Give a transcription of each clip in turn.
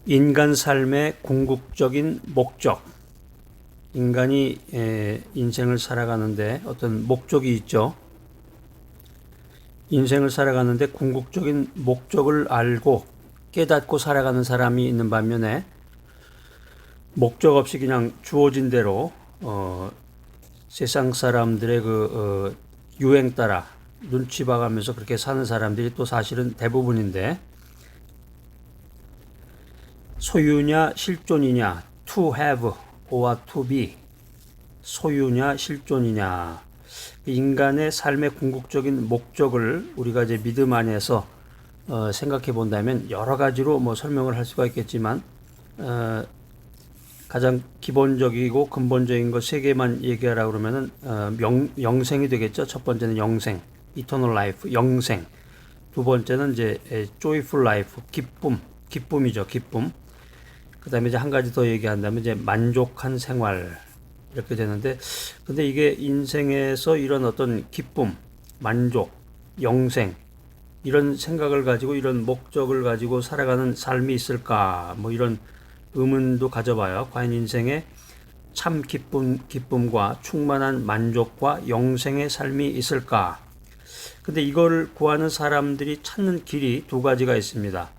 인간 삶의 궁극적인 목적. 인간이 인생을 살아가는데 어떤 목적이 있죠. 인생을 살아가는데 궁극적인 목적을 알고 깨닫고 살아가는 사람이 있는 반면에 목적 없이 그냥 주어진 대로 세상 사람들의 유행 따라 눈치 봐가면서 그렇게 사는 사람들이 또 사실은 대부분인데, 소유냐 실존이냐, to have or to be, 소유냐 실존이냐, 인간의 삶의 궁극적인 목적을 우리가 이제 믿음 안에서 생각해 본다면 여러 가지로 설명을 할 수가 있겠지만, 가장 기본적이고 근본적인 것 세 개만 얘기하라 그러면은 영생이 되겠죠. 첫 번째는 영생, eternal life, 영생. 두 번째는 이제 joyful life, 기쁨이죠, 기쁨. 그다음에 이제 한 가지 더 얘기한다면 이제 만족한 생활, 이렇게 되는데, 근데 이게 인생에서 이런 어떤 기쁨, 만족, 영생, 이런 생각을 가지고 이런 목적을 가지고 살아가는 삶이 있을까? 이런 의문도 가져봐요. 과연 인생에 참 기쁨과 충만한 만족과 영생의 삶이 있을까? 근데 이걸 구하는 사람들이 찾는 길이 두 가지가 있습니다.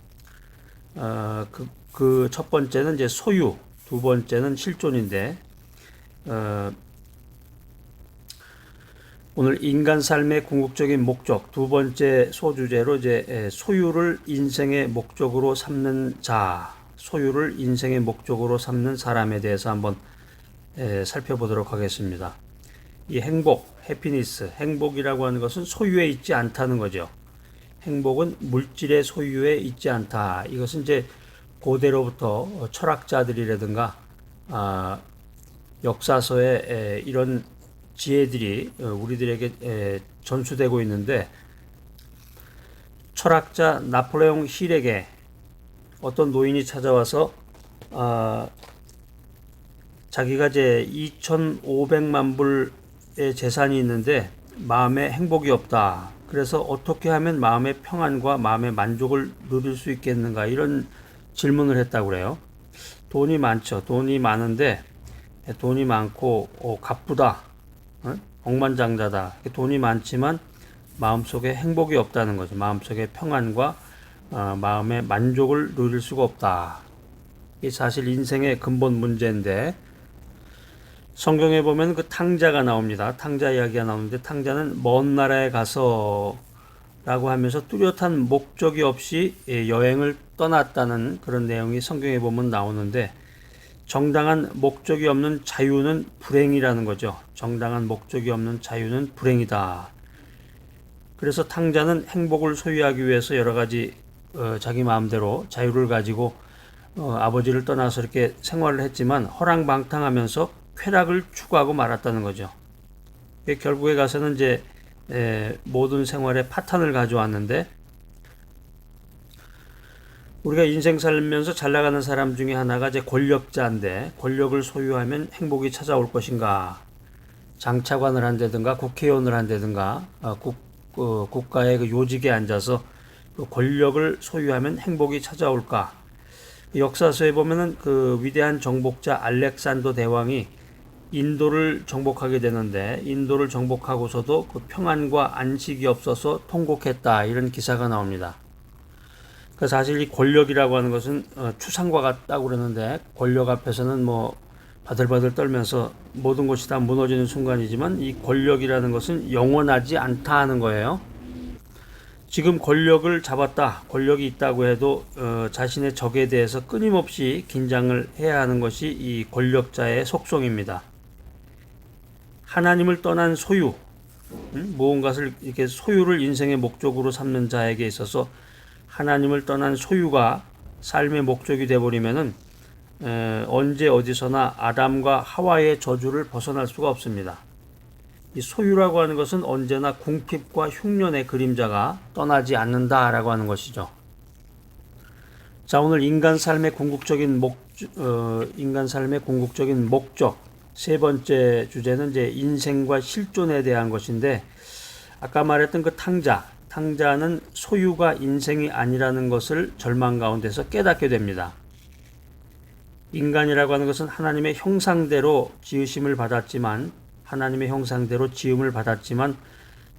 그 첫 번째는 이제 소유, 두 번째는 실존인데, 오늘 인간 삶의 궁극적인 목적, 두 번째 소주제로 이제 소유를 인생의 목적으로 삼는 자, 소유를 인생의 목적으로 삼는 사람에 대해서 한번 살펴보도록 하겠습니다. 이 행복, 해피니스, 행복이라고 하는 것은 소유에 있지 않다는 거죠. 행복은 물질의 소유에 있지 않다. 이것은 이제 고대로부터 철학자들이라든가 역사서에 이런 지혜들이 우리들에게 전수되고 있는데, 철학자 나폴레옹 힐에게 어떤 노인이 찾아와서 자기가 이제 2,500만 불의 재산이 있는데 마음에 행복이 없다. 그래서 어떻게 하면 마음의 평안과 마음의 만족을 누릴 수 있겠는가, 이런 질문을 했다고 그래요. 돈이 많죠. 돈이 많은데, 돈이 많고 가쁘다, 억만장자다. 돈이 많지만 마음속에 행복이 없다는 거죠. 마음속에 평안과 마음의 만족을 누릴 수가 없다. 이게 사실 인생의 근본 문제인데, 성경에 보면 그 탕자가 나옵니다. 탕자 이야기가 나오는데, 탕자는 먼 나라에 가서 라고 하면서 뚜렷한 목적이 없이 여행을 떠났다는 그런 내용이 성경에 보면 나오는데, 정당한 목적이 없는 자유는 불행이라는 거죠. 정당한 목적이 없는 자유는 불행이다. 그래서 탕자는 행복을 소유하기 위해서 여러 가지 자기 마음대로 자유를 가지고 아버지를 떠나서 이렇게 생활을 했지만 허랑방탕하면서 쾌락을 추구하고 말았다는 거죠. 결국에 가서는 이제 모든 생활에 파탄을 가져왔는데, 우리가 인생 살면서 잘 나가는 사람 중에 하나가 이제 권력자인데, 권력을 소유하면 행복이 찾아올 것인가? 장차관을 한다든가 국회의원을 한다든가 국가의 그 요직에 앉아서 그 권력을 소유하면 행복이 찾아올까? 역사서에 보면은 그 위대한 정복자 알렉산더 대왕이 인도를 정복하게 되는데, 인도를 정복하고서도 그 평안과 안식이 없어서 통곡했다, 이런 기사가 나옵니다. 그 사실 이 권력이라고 하는 것은 추상과 같다고 그러는데, 권력 앞에서는 바들바들 떨면서 모든 것이 다 무너지는 순간이지만, 이 권력이라는 것은 영원하지 않다 하는 거예요. 지금 권력을 잡았다, 권력이 있다고 해도 자신의 적에 대해서 끊임없이 긴장을 해야 하는 것이 이 권력자의 속성입니다. 하나님을 떠난 소유, 무언가를 이렇게 소유를 인생의 목적으로 삼는 자에게 있어서 하나님을 떠난 소유가 삶의 목적이 되어버리면은 언제 어디서나 아담과 하와의 저주를 벗어날 수가 없습니다. 이 소유라고 하는 것은 언제나 궁핍과 흉년의 그림자가 떠나지 않는다라고 하는 것이죠. 자, 오늘 인간 삶의 궁극적인 목적, 세 번째 주제는 이제 인생과 실존에 대한 것인데, 아까 말했던 그 탕자는 소유가 인생이 아니라는 것을 절망 가운데서 깨닫게 됩니다. 인간이라고 하는 것은 하나님의 형상대로 지으심을 받았지만 하나님의 형상대로 지음을 받았지만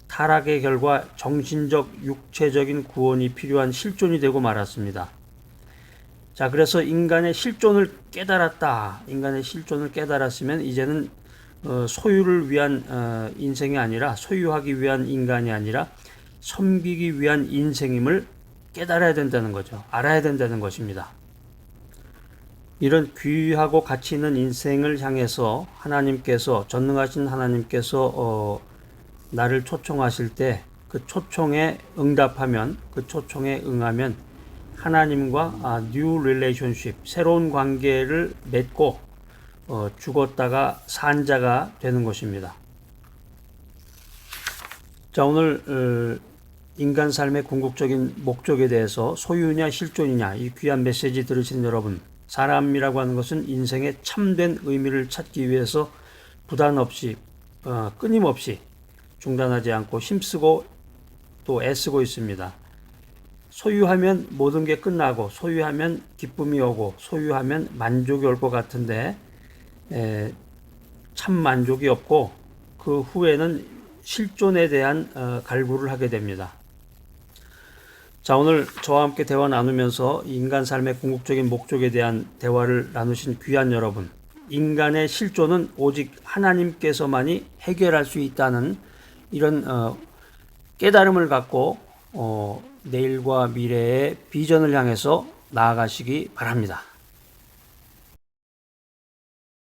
타락의 결과 정신적, 육체적인 구원이 필요한 실존이 되고 말았습니다. 자, 그래서 인간의 실존을 깨달았다. 인간의 실존을 깨달았으면 이제는 소유를 위한 인생이 아니라 소유하기 위한 인간이 아니라 섬기기 위한 인생임을 깨달아야 된다는 거죠. 알아야 된다는 것입니다. 이런 귀하고 가치 있는 인생을 향해서 하나님께서 전능하신 하나님께서 나를 초청하실 때 그 초청에 응답하면 그 초청에 응하면 하나님과 new relationship 새로운 관계를 맺고 죽었다가 산 자가 되는 것입니다. 자, 오늘 인간 삶의 궁극적인 목적에 대해서 소유냐 실존이냐 이 귀한 메시지 들으신 여러분, 사람이라고 하는 것은 인생의 참된 의미를 찾기 위해서 부단 없이 끊임없이 중단하지 않고 힘쓰고 또 애쓰고 있습니다. 소유하면 모든 게 끝나고 소유하면 기쁨이 오고 소유하면 만족이 올 것 같은데 참 만족이 없고 그 후에는 실존에 대한 갈구를 하게 됩니다. 자, 오늘 저와 함께 대화 나누면서 인간 삶의 궁극적인 목적에 대한 대화를 나누신 귀한 여러분, 인간의 실존은 오직 하나님께서만이 해결할 수 있다는 이런 깨달음을 갖고 내일과 미래의 비전을 향해서 나아가시기 바랍니다.